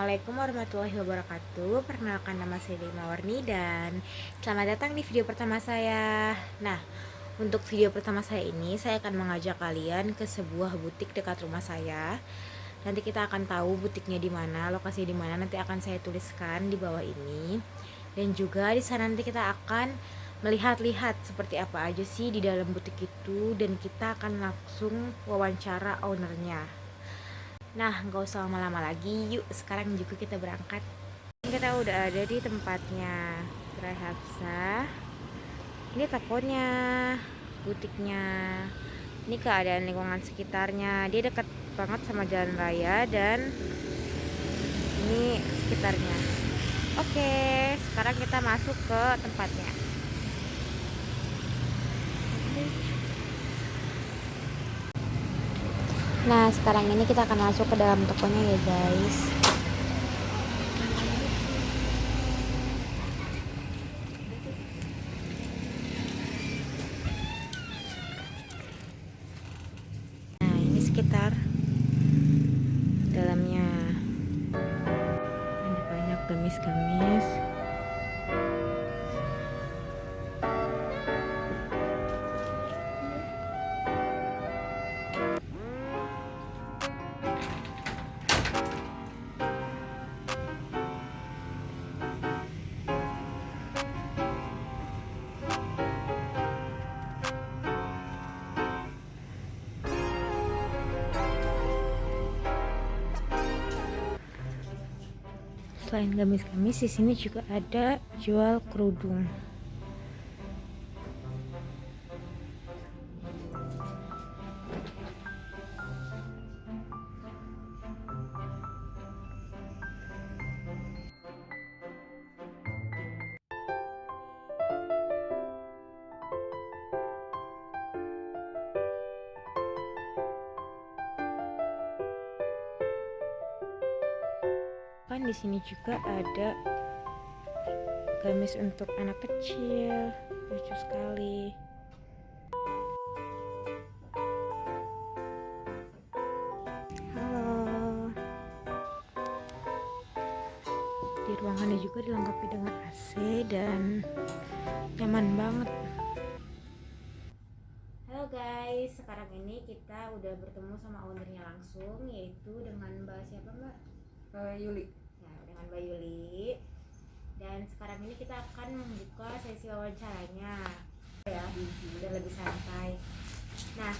Assalamualaikum warahmatullahi wabarakatuh. Perkenalkan, nama saya Dewi Mawarni dan selamat datang di video pertama saya. Nah, untuk video pertama saya ini saya akan mengajak kalian ke sebuah butik dekat rumah saya. Nanti kita akan tahu butiknya di mana, lokasi di mana, nanti akan saya tuliskan di bawah ini. Dan juga di sana nanti kita akan melihat-lihat seperti apa aja sih di dalam butik itu, dan kita akan langsung wawancara ownernya. Nah, nggak usah lama-lama lagi, yuk sekarang juga kita berangkat. Kita udah ada di tempatnya Gerai Hafsah. Ini tokonya, butiknya. Ini keadaan lingkungan sekitarnya. Dia dekat banget sama jalan raya dan ini sekitarnya. Oke, sekarang kita masuk ke tempatnya. Nah, sekarang ini kita akan masuk ke dalam tokonya ya guys. Nah, ini sekitar dalamnya. Ada banyak gamis-gamis. Selain gamis-gamis, di sini juga ada jual kerudung. Kan di sini juga ada gamis untuk anak kecil, lucu sekali. Halo. Di ruangannya juga dilengkapi dengan AC dan nyaman banget. Halo guys, sekarang ini kita udah bertemu sama ownernya langsung, yaitu dengan Mbak siapa Mbak? Yuli. Nah, dengan Mbak Yuli. Dan sekarang ini kita akan membuka sesi wawancaranya ya, biar lebih santai. Nah,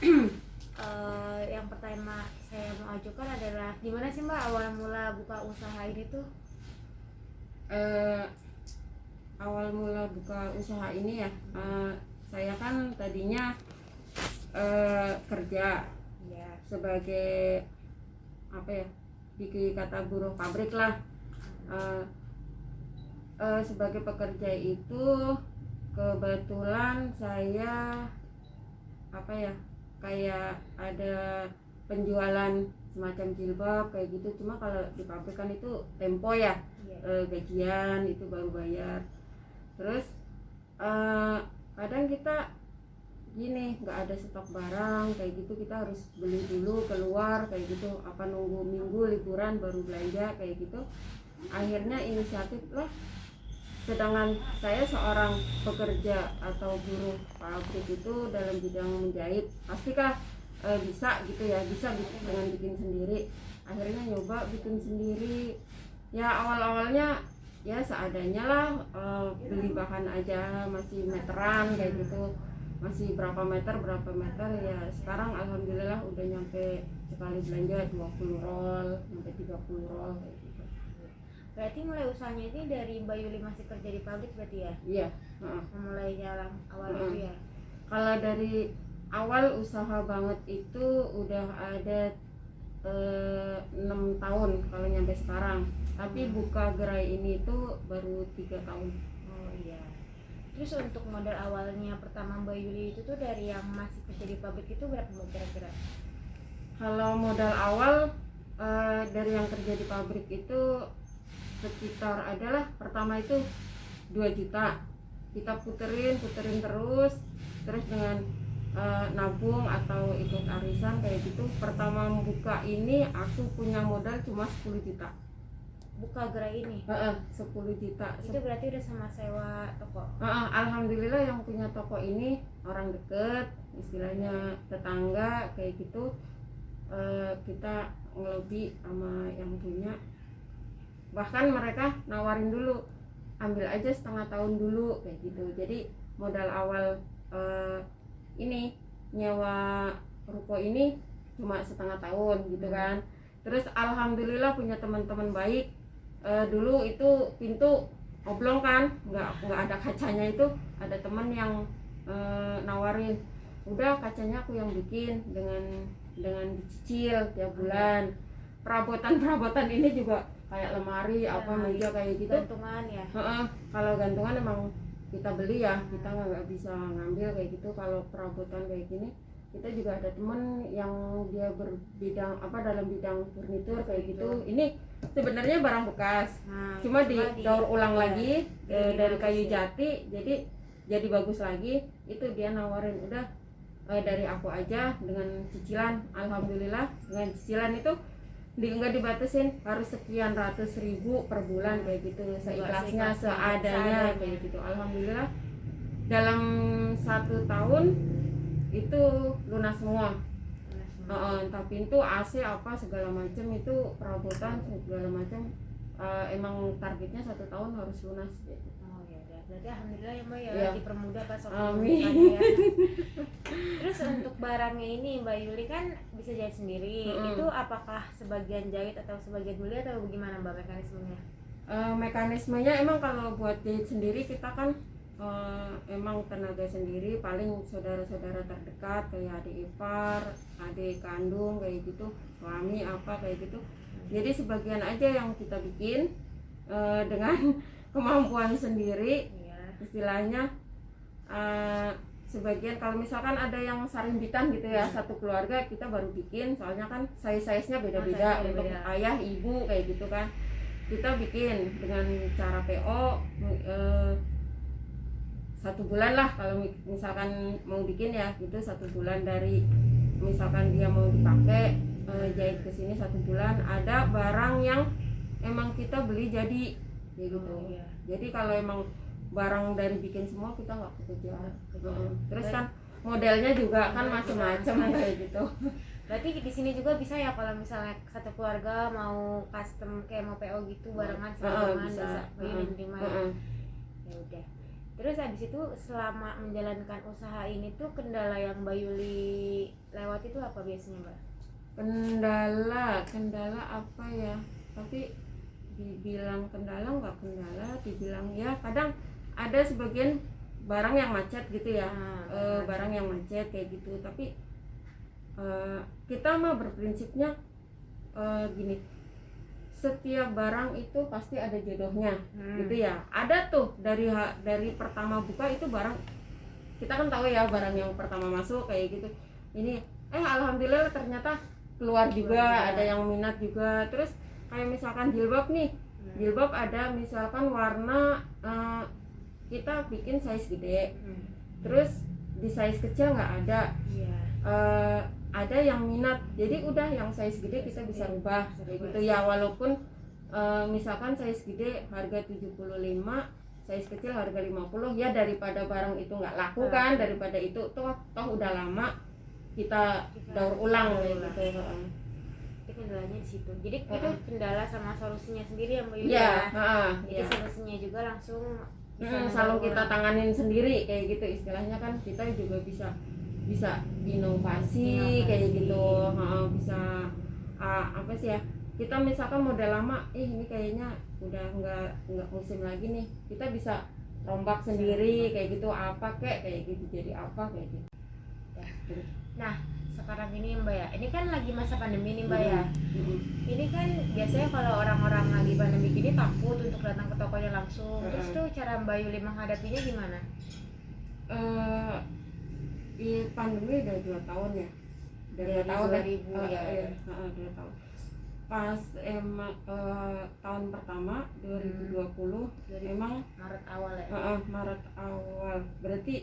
yang pertama saya mau ajukan adalah gimana sih Mbak awal mula buka usaha ini tuh? Awal mula buka usaha ini ya, saya kan tadinya kerja Ya. sebagai apa ya, kata buruh pabrik lah. Sebagai pekerja itu kebetulan saya apa ya, kayak ada penjualan semacam jilbab kayak gitu. Cuma kalau di pabrik kan itu tempo ya, gajian itu baru bayar. Terus kadang kita gini, nggak ada stok barang kayak gitu, kita harus beli dulu keluar kayak gitu, apa nunggu minggu liburan baru belanja kayak gitu. Akhirnya inisiatif lah, sedangkan saya seorang pekerja atau buruh pabrik itu dalam bidang menjahit, pastilah bisa gitu ya, bisa dengan bikin sendiri. Akhirnya nyoba bikin sendiri ya. Awal-awalnya ya seadanya lah, beli bahan aja, masih meteran kayak gitu, masih berapa meter ya. Sekarang alhamdulillah udah nyampe sekali belanja 20 roll sampai 30 roll kayak gitu. Berarti mulai usahanya ini dari Mbak Yuli masih kerja di pabrik berarti ya? Iya. Memulai jalan awal itu ya? Kalau dari awal usaha banget itu udah ada 6 tahun kalau nyampe sekarang. Tapi buka gerai ini tuh baru 3 tahun. Oh iya. Terus untuk modal awalnya pertama Mbak Yuli itu tuh dari yang masih kerja di pabrik itu berapa kira-kira? Kalau modal awal dari yang kerja di pabrik itu sekitar adalah pertama itu 2 juta. Kita puterin terus dengan nabung atau ikut arisan kayak gitu. Pertama membuka ini aku punya modal cuma 10 juta. buka gerai ini. 10 juta. Itu berarti udah sama sewa toko. Alhamdulillah yang punya toko ini orang deket, istilahnya tetangga kayak gitu. Kita ngelobi sama yang punya, bahkan mereka nawarin dulu ambil aja setengah tahun dulu kayak gitu. Jadi modal awal ini nyewa ruko ini cuma setengah tahun gitu kan. Terus alhamdulillah punya teman-teman baik. Dulu itu pintu oblong kan, nggak ada kacanya, itu ada teman yang nawarin, udah kacanya aku yang bikin dengan dicicil tiap bulan. Perabotan ini juga kayak lemari apa meja kayak gitu, gantungan ya. Kalau gantungan emang kita beli ya, kita nggak bisa ngambil kayak gitu. Kalau perabotan kayak gini, kita juga ada temen yang dia berbidang dalam bidang furnitur kayak gitu. Ini sebenarnya barang bekas, cuma didaur ulang lagi dari kayu jati, jadi bagus lagi. Itu dia nawarin, udah dari aku aja dengan cicilan. Alhamdulillah dengan cicilan itu nggak dibatasin harus sekian ratus ribu per bulan kayak gitu, seikhlasnya seadanya kayak gitu. Alhamdulillah dalam 1 tahun itu lunas semua. Entah pintu, AC apa segala macam, itu perabotan segala macam. Emang targetnya 1 tahun harus lunas gitu. Oh ya udah, berarti alhamdulillah ya Mbak ya, dipermudah pas waktu Amin. ya. Terus untuk barangnya ini Mbak Yuli kan bisa jahit sendiri. Itu apakah sebagian jahit atau sebagian beli atau bagaimana Mbak mekanismenya? Mekanismenya emang kalau buat jahit sendiri kita kan emang tenaga sendiri, paling saudara-saudara terdekat kayak adik ipar, adik kandung kayak gitu, suami apa kayak gitu. Jadi sebagian aja yang kita bikin dengan kemampuan sendiri, istilahnya. Sebagian kalau misalkan ada yang sarimbitan gitu ya, satu keluarga kita baru bikin, soalnya kan size-nya beda-beda untuk ayah ibu kayak gitu kan. Kita bikin dengan cara PO 1 bulan lah kalau misalkan mau bikin ya, gitu 1 bulan dari misalkan dia mau dipakai jahit ke sini 1 bulan. Ada barang yang emang kita beli jadi kayak gitu. Jadi kalau emang barang dari bikin semua kita nggak kekejar. Terus kan modelnya juga kan macam-macam kayak gitu. Berarti di sini juga bisa ya kalau misalnya satu keluarga mau custom kayak mau PO gitu barengan bisa menerima ya. Ya udah. Terus habis itu selama menjalankan usaha ini tuh kendala yang Mbak Yuli lewati itu apa biasanya Mbak? Kendala apa ya? Tapi dibilang kendala nggak kendala, dibilang ya kadang ada sebagian barang yang macet gitu ya, barang yang macet kayak gitu. Tapi kita mah berprinsipnya gini, setiap barang itu pasti ada jodohnya gitu ya. Ada tuh dari pertama buka itu barang, kita kan tahu ya barang yang pertama masuk kayak gitu, ini alhamdulillah ternyata keluar juga, ada yang minat juga. Terus kayak misalkan jilbab nih, jilbab ada misalkan warna kita bikin size gede, terus di size kecil nggak ada, ada yang minat, jadi udah yang size gede kita bisa rubah kayak gitu ya. Walaupun misalkan size gede harga 75, size kecil harga 50, ya daripada barang itu nggak laku kan, daripada itu toh udah lama kita daur ulang kayak gitu. Itu kendalanya di situ. Jadi itu kendala sama solusinya sendiri ya Mbak Yuli ya. Jadi solusinya juga langsung selalu kita tanganin sendiri kayak gitu, istilahnya kan kita juga bisa inovasi kayak gitu. Bisa apa sih ya, kita misalkan model lama ini kayaknya udah nggak musim lagi nih, kita bisa rombak sendiri kayak gitu, apa kayak gitu jadi apa kayak gitu ya. Nah sekarang ini Mbak ya, ini kan lagi masa pandemi nih Mbak ya. Ini kan biasanya kalau orang-orang lagi pandemi gini takut untuk datang ke tokonya langsung. Terus tuh cara Mbak Yuli menghadapinya gimana? Di pandemi udah 2 tahun ya, dari 2 tahun 2000 ya. 2 tahun. Pas emang tahun pertama 2020 emang Maret awal ya. Maret awal, berarti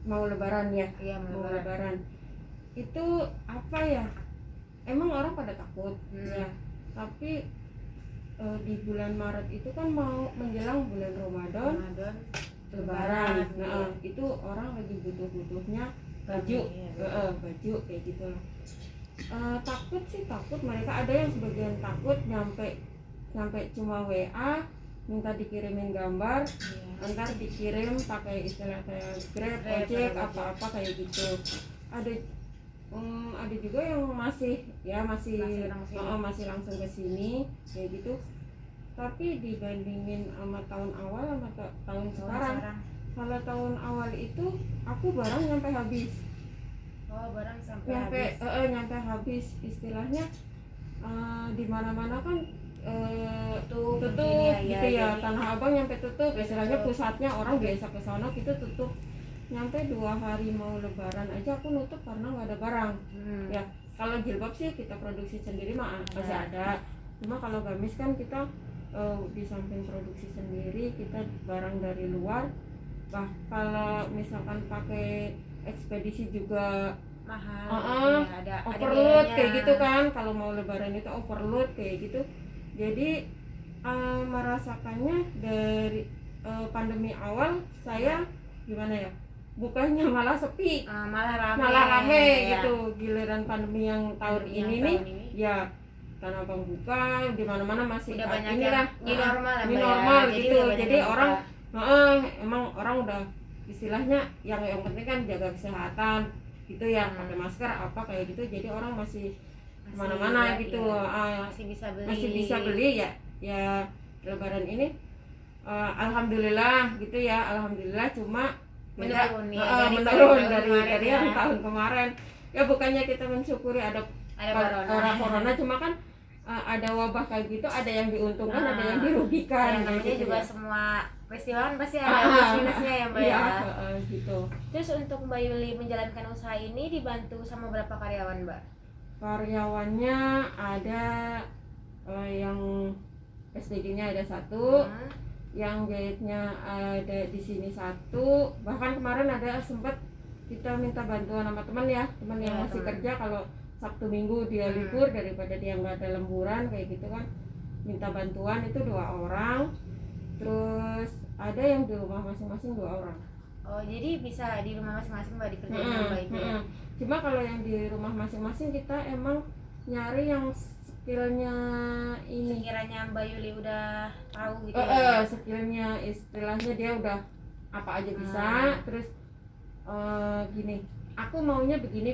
mau lebaran ya. Iya, mau lebaran. Itu apa ya, emang orang pada takut ya, tapi di bulan Maret itu kan mau menjelang bulan Ramadan, Ramadan, Lebaran. Lebaran, Nah, iya. itu orang lagi butuh-butuhnya baju, Iya. baju kayak gitu lah. Takut sih, takut mereka, ada yang sebagian takut nyampe cuma WA minta dikirimin gambar, Iya. ntar dikirim pakai istilah kayak Grab, Ojek, apa-apa kayak gitu. Ada ada juga yang masih Masih langsung. langsung ke sini kayak gitu. Tapi dibandingin sama tahun awal sama tahun sekarang, kalau tahun awal itu aku barang nyampe habis. Oh, barang sampai habis. Nyampe habis istilahnya, di mana-mana kan tutup begini gitu ya, jadi Tanah Abang nyampe tutup istilahnya, tutup. pusatnya orang biasa ke sana, kita tutup. Nyampe 2 hari mau Lebaran aja aku nutup karena nggak ada barang. Ya kalau jilbab sih kita produksi sendiri mah masih ada, cuma kalau gamis kan kita di samping produksi sendiri, kita barang dari luar. Kalau misalkan pakai ekspedisi juga mahal. Iya, ada overload biayanya. kayak gitu kan, kalau mau Lebaran itu overload kayak gitu. Jadi merasakannya dari pandemi awal saya gimana ya, bukannya malah sepi, malah rame ya. gitu. Giliran pandemi yang tahun Yang ini tahun nih ini ya, Tanah Abang buka, di mana-mana masih udah banyak inilah, yang new normal ya, new Mbak, normal ya. gitu. udah banyak Jadi yang orang buka. emang orang udah istilahnya yang penting kan jaga kesehatan gitu ya, pakai masker apa kayak gitu. Jadi orang masih kemana-mana ya, gitu, iya. Masih bisa beli. ya Lebaran ini alhamdulillah gitu ya, alhamdulillah. Cuma Menurun ya, menurun dari dari yang tahun kemarin. Ya bukannya kita mensyukuri ada corona, cuma kan ada wabah kayak gitu, ada yang diuntungkan, ada yang dirugikan. Ya, namanya gitu juga ya. semua peristiwa kan pasti ada plus minusnya ya, Mbak, Iya, ya. gitu. Terus untuk Mbak Yuli menjalankan usaha ini dibantu sama berapa karyawan, Mbak? Karyawannya ada yang SDG-nya ada 1, yang jahitnya ada di sini 1. Bahkan kemarin ada sempat kita minta bantuan sama teman ya, teman yang masih kerja, kalau Sabtu Minggu dia libur daripada dia nggak ada lemburan kayak gitu kan, minta bantuan itu 2 orang. Terus ada yang di rumah masing-masing 2 orang. Oh, jadi bisa di rumah masing-masing Mbak dikerjain sama Mbak itu ya? Cuma kalau yang di rumah masing-masing kita emang nyari yang skillnya ini. Sekiranya Mbak Yuli udah tahu gitu ya? Skillnya istilahnya dia udah apa aja bisa. Terus gini, aku maunya begini,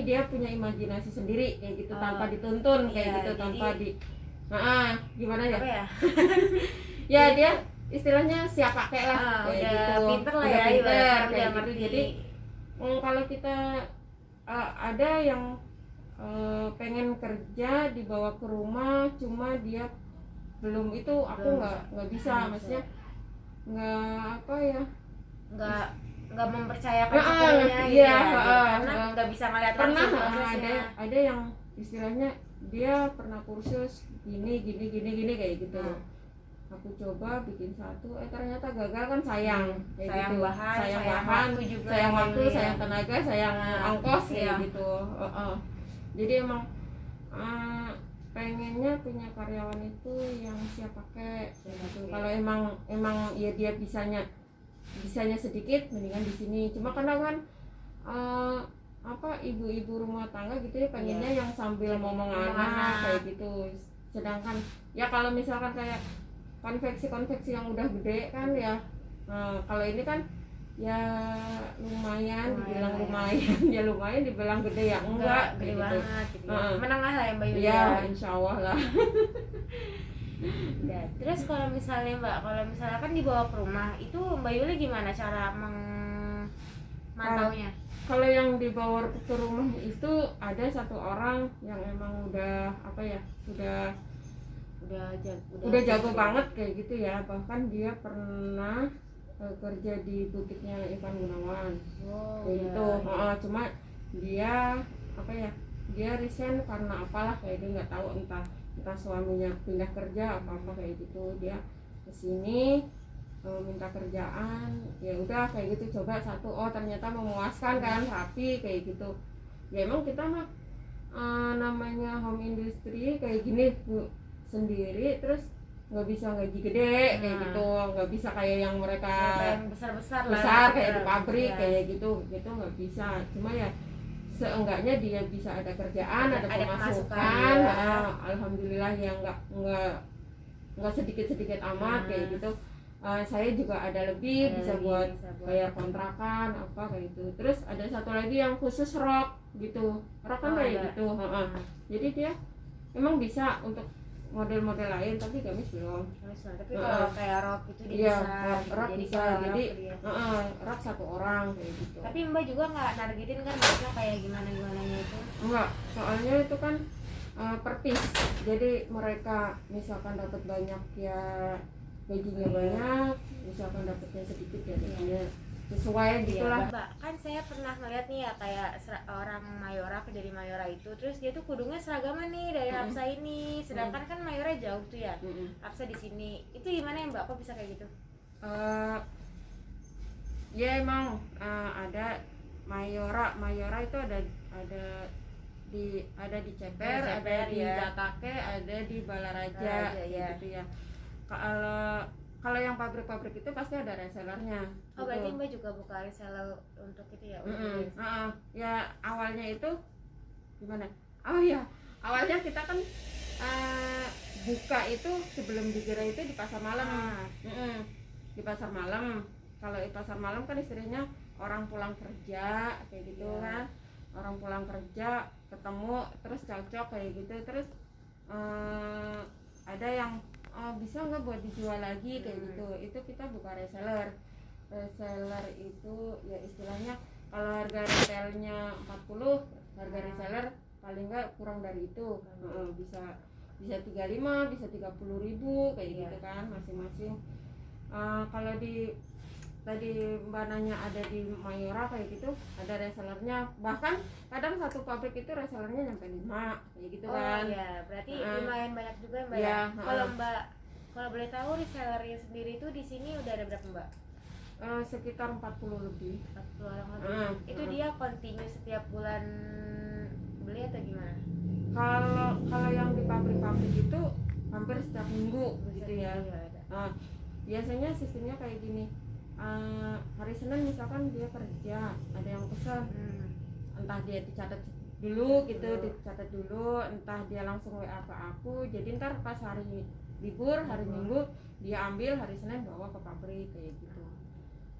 dia punya imajinasi sendiri kayak gitu, tanpa dituntun kayak gitu, tanpa di gimana ya? Apa ya? Ya dia istilahnya siap pakai lah, kayak udah gitu. Pinter lah Udah ya, pinter kayak udah gitu. Jadi kalau kita ada yang pengen kerja dibawa ke rumah, cuma dia belum itu, aku nggak bisa, maksudnya nggak apa ya, nggak mempercayakan sepenuhnya gitu ya, karena nggak bisa ngeliat pernah langsung prosesnya. ada yang istilahnya dia pernah kursus gini kayak gitu. Aku coba bikin 1, ternyata gagal kan, sayang kayak sayang gitu. bahan, sayang waktu, sayang tenaga, sayang ongkos kayak gitu. Jadi emang pengennya punya karyawan itu yang siap pakai gitu. Kalau emang ya dia bisanya sedikit, mendingan di sini. Cuma kadang kan ibu-ibu rumah tangga gitu ya, pengennya yang sambil ngomong anak kayak gitu. Sedangkan ya kalau misalkan kayak konveksi yang udah gede kan ya, kalau ini kan ya lumayan, dibilang lumayan ya lumayan, dibilang gede ya enggak gede gitu. banget gitu ya. Menengah lah ya Mbak Yuli ya, insya Allah lah. Ya, terus kalau misalnya kan dibawa ke rumah itu Mbak Yuli gimana cara mantaunya? Kalau yang dibawa ke rumah itu ada 1 orang yang emang udah apa ya, udah jago banget kayak gitu ya. Bahkan dia pernah kerja di butiknya Ivan Gunawan kayak gitu. Cuma dia apa ya, dia resign karena apalah kayak gitu, nggak tahu, entah suaminya pindah kerja apa kayak gitu. Dia kesini minta kerjaan, ya udah kayak gitu, coba 1, ternyata memuaskan kan, rapi kayak gitu. Ya emang kita mah namanya home industry kayak gini Bu, sendiri, terus nggak bisa gaji gede kayak gitu, nggak bisa kayak yang mereka yang besar besar lah, kayak di pabrik ya. kayak gitu nggak bisa. Cuma ya seenggaknya dia bisa ada kerjaan, ada pemasukan, ya. alhamdulillah ya nggak sedikit amat kayak gitu. Saya juga ada lebih bisa buat bayar kontrakan apa kayak gitu. Terus ada satu lagi yang khusus rok gitu, rok kan kayak gitu. Jadi dia emang bisa untuk model-model lain, tapi gamis belum. Tapi kalau kayak rok itu dia bisa rok jadi bisa, jadi rok satu orang kayak gitu. Tapi Mbak juga nggak nargetin kan maksudnya kayak gimana itu? Enggak, soalnya itu kan per piece. Jadi mereka misalkan dapat banyak ya gajinya banyak, misalkan dapatnya sedikit ya gajinya sesuai gitulah. Mbak, kan saya pernah ngeliat nih ya kayak orang Mayora dari Mayora itu, terus dia tuh kudungnya seragaman nih dari Hapsa ini, sedangkan kan Mayora jauh tuh ya, Hapsa di sini. Itu gimana ya Mbak? Kok bisa kayak gitu? Ya emang ada Mayora itu ada di Ceper, ada di Jatake, ada di Balaraja gitu ya. Kalau yang pabrik-pabrik itu pasti ada resellernya. Oh gitu. Berarti Mbak juga buka reseller untuk itu ya? Ya awalnya itu gimana? Oh ya, awalnya kita kan buka itu sebelum digerai itu di pasar malam. Di pasar malam. Kalau di pasar malam kan istilahnya orang pulang kerja kayak gitu kan. Orang pulang kerja ketemu terus cocok kayak gitu, terus ada yang bisa nggak buat dijual lagi kayak gitu. Itu kita buka reseller itu ya istilahnya kalau harga retailnya 40, harga reseller paling nggak kurang dari itu. Bisa 35, bisa 30.000 kayak gitu kan masing-masing. Kalau tadi Mbak nanya ada di Mayora kayak gitu, ada resellernya, bahkan kadang satu pabrik itu resellernya sampai 5 kayak gitu kan. Oh iya, berarti lumayan banyak juga Mbak ya. Kalau boleh tahu resellernya sendiri itu di sini udah ada berapa Mbak? Sekitar 40 lebih. 40 orang lebih. Itu dia kontinu setiap bulan beli atau gimana? Kalau yang di pabrik-pabrik itu hampir setiap minggu gitu ya. Biasanya sistemnya kayak gini. Hari Senin misalkan dia kerja, ada yang pesan, entah dia dicatat dulu gitu, dicatat dulu, entah dia langsung WA ke aku. Jadi ntar pas hari libur, hari Minggu dia ambil, hari Senin bawa ke pabrik kayak gitu.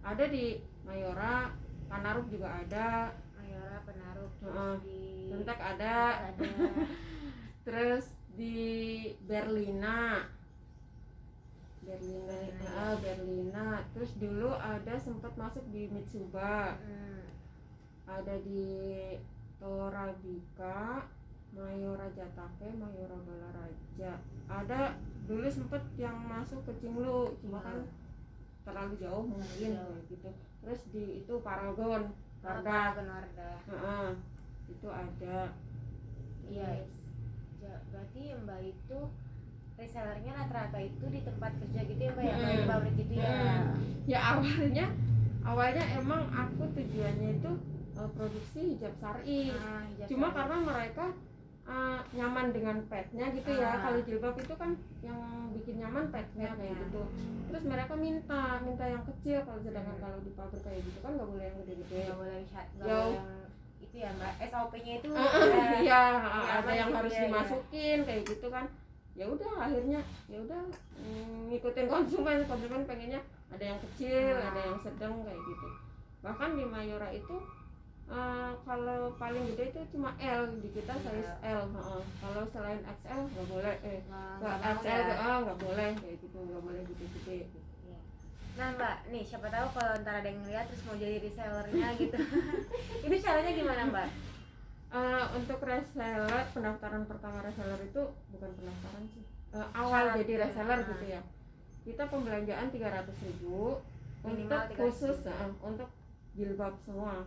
Ada di Mayora, Panaruk juga ada. Mayora, Panaruk, terus di Tentek ada. Terus di Berlina, terus dulu ada sempat masuk di Mitsuba, ada di Torabika, Mayora Jatake, Mayora Balaraja, ada dulu sempat yang masuk ke Cinglu, cuma kan terlalu jauh mungkin kayak gitu. Terus di itu Paragon Wardah, itu ada. Iya. Berarti Mbak itu resellernya rata-rata itu di tempat kerja gitu ya Mbak ya, di pabrik gitu ya? Ya awalnya emang aku tujuannya itu produksi hijab syar'i, cuma karena mereka nyaman dengan petnya gitu ya. Kalau jilbab itu kan yang bikin nyaman petnya kayak gitu. Terus mereka minta yang kecil, sedangkan kalau di pabrik kayak gitu kan nggak boleh yang gede-gede. Nggak boleh yang itu ya Mbak, SOP-nya itu ada yang harus dimasukin kayak gitu kan. Ya udah akhirnya ngikutin konsumen pengennya ada yang kecil, ada yang sedang kayak gitu. Bahkan di Mayora itu kalau paling gede itu cuma L, di kita size L. Kalau selain XL nggak boleh, XL nggak boleh kayak gitu, nggak boleh gede-gede. Nah Mbak, nih siapa tahu kalau ntar ada yang ngeliat terus mau jadi resellernya gitu. Itu caranya gimana Mbak? Untuk reseller, pendaftaran pertama reseller itu bukan pendaftaran sih, awal jadi reseller gitu ya. Kita pembelanjaan 300.000 untuk khusus untuk jilbab semua.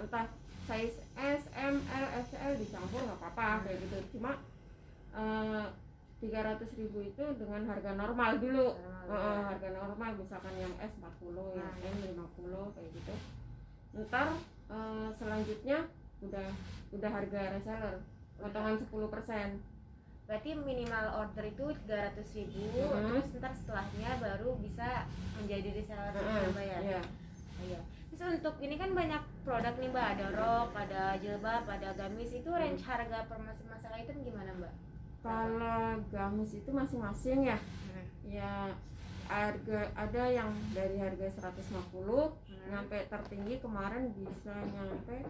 Entah size S, M, L, XL dicampur nggak apa-apa kayak gitu. Cuma 300.000 itu dengan harga normal dulu. Harga normal misalkan yang S 40, yang M 50 kayak gitu. Ntar selanjutnya udah harga reseller, potongan 10%. Berarti minimal order itu 300.000, terus ntar setelahnya baru bisa menjadi reseller Mbak ya. Iya. Iya. Terus untuk ini kan banyak produk nih Mbak, ada rok, ada jilbab, ada gamis. Itu range harga per masing-masing item gimana Mbak? Kalau gamis itu masing-masing ya. Ya harga ada yang dari harga 150 nyampe tertinggi kemarin bisa nyampe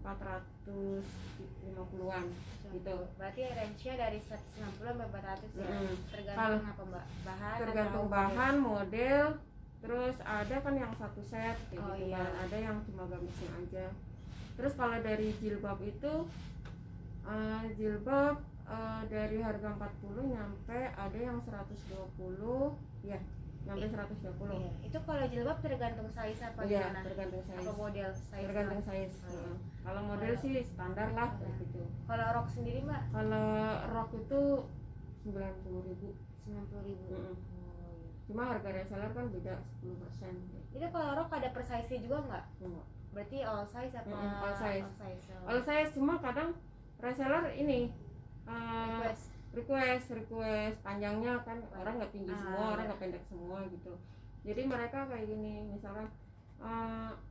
450-an gitu. Berarti range-nya dari 160 sampai 400 ya. Tergantung Kalau apa Mbak? Bahan tergantung atau bahan, model, terus ada kan yang satu set kayak Oh, gitu iya. kan. Ada yang cuma gamisnya aja. Terus kalau dari jilbab itu jilbab dari harga 40 nyampe ada yang 120 ya, nyampe 120. Iya. Itu kalau jilbab tergantung size apa Iya, gimana? tergantung size. Apa model size? Tergantung size. Oh. Kalau model sih standar lah kayak gitu. Kalau rok sendiri Mbak? Kalau rok itu 90.000. 90.000. Oh, iya. Cuma harga reseller kan beda 10%. Itu kalau rok ada per size juga nggak? Enggak. Berarti all size apa? All size. Oh. Kalau saya cuma kadang reseller ini Request. request panjangnya kan orang nggak tinggi semua, orang iya. nggak pendek semua gitu. Jadi mereka kayak gini, misalkan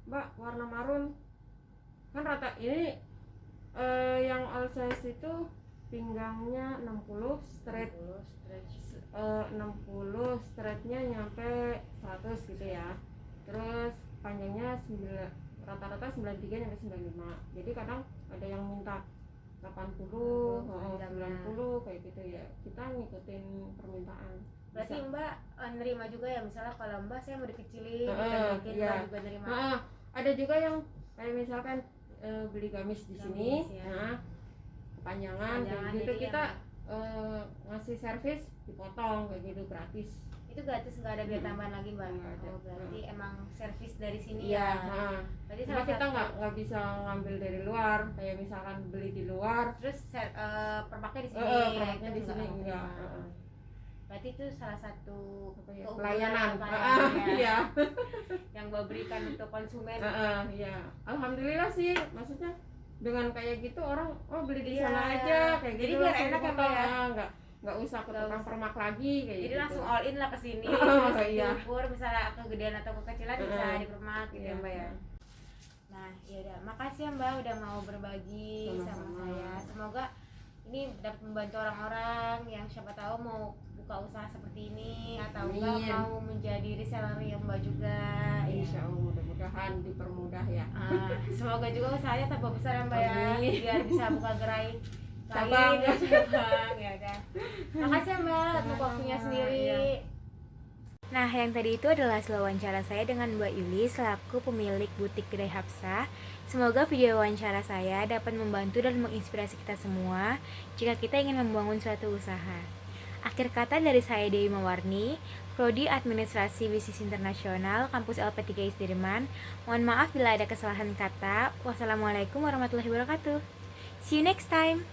Mbak warna marun kan rata ini yang all size itu pinggangnya 60 straight 60 straightnya nyampe 100 gitu ya. Terus panjangnya rata-rata 93 nyampe 95. Jadi kadang ada yang minta 80, 90 kayak gitu ya. Kita ngikutin permintaan. Berarti Bisa. Mbak nerima juga ya, misalnya kalau Mbak saya mau dikecilin, Iya. Mbak juga nerima. Ada juga yang kayak misalkan beli gamis di sini, ya. kepanjangan kayak gitu kita ngasih servis dipotong kayak gitu gratis. Itu gratis, nggak ada biaya tambahan lagi Mbak? Nggak ada. Oh, berarti emang servis dari sini Iya. ya. Berarti Cuma kita nggak bisa ngambil dari luar, kayak misalkan beli di luar. Terus perpaknya di sini. Perpaknya di sini enggak. Berarti itu salah satu Pelayanan. ya, yang Mbak berikan untuk konsumen. Iya. Alhamdulillah sih, maksudnya dengan kayak gitu orang beli di Iya. sana aja kayak Jadi gitu. biar langsung enak ya, dipotong. Mbak, ya? Nggak usah ke Nggak tukang usah. permak lagi kayak Jadi gitu. langsung all in lah ke sini. Oh, Terus iya. diukur misalnya kegedean atau kekecilan bisa dipermak gitu ya Mbak ya. Nah, ya udah, makasih ya Mbak udah mau berbagi sama Sama-sama. saya. Semoga ini dapat membantu orang-orang yang siapa tahu mau buka usaha seperti ini atau enggak Amin. mau menjadi reseller yang Mbak juga. Insya Allah mudah-mudahan dipermudah ya. Semoga juga usahanya tambah besar ya Mbak ya, Amin. biar bisa buka gerai Cabang. lain, cabang ya kan. Makasih ya Mbak untuk Sama-sama, waktunya sendiri. iya. Nah, yang tadi itu adalah hasil wawancara saya dengan Mbak Yuli selaku pemilik butik Kedai Hapsah. Semoga video wawancara saya dapat membantu dan menginspirasi kita semua jika kita ingin membangun suatu usaha. Akhir kata dari saya Dewi Mawarni, Prodi Administrasi Bisnis Internasional Kampus LP3 Sudirman. Mohon maaf bila ada kesalahan kata. Wassalamualaikum warahmatullahi wabarakatuh. See you next time.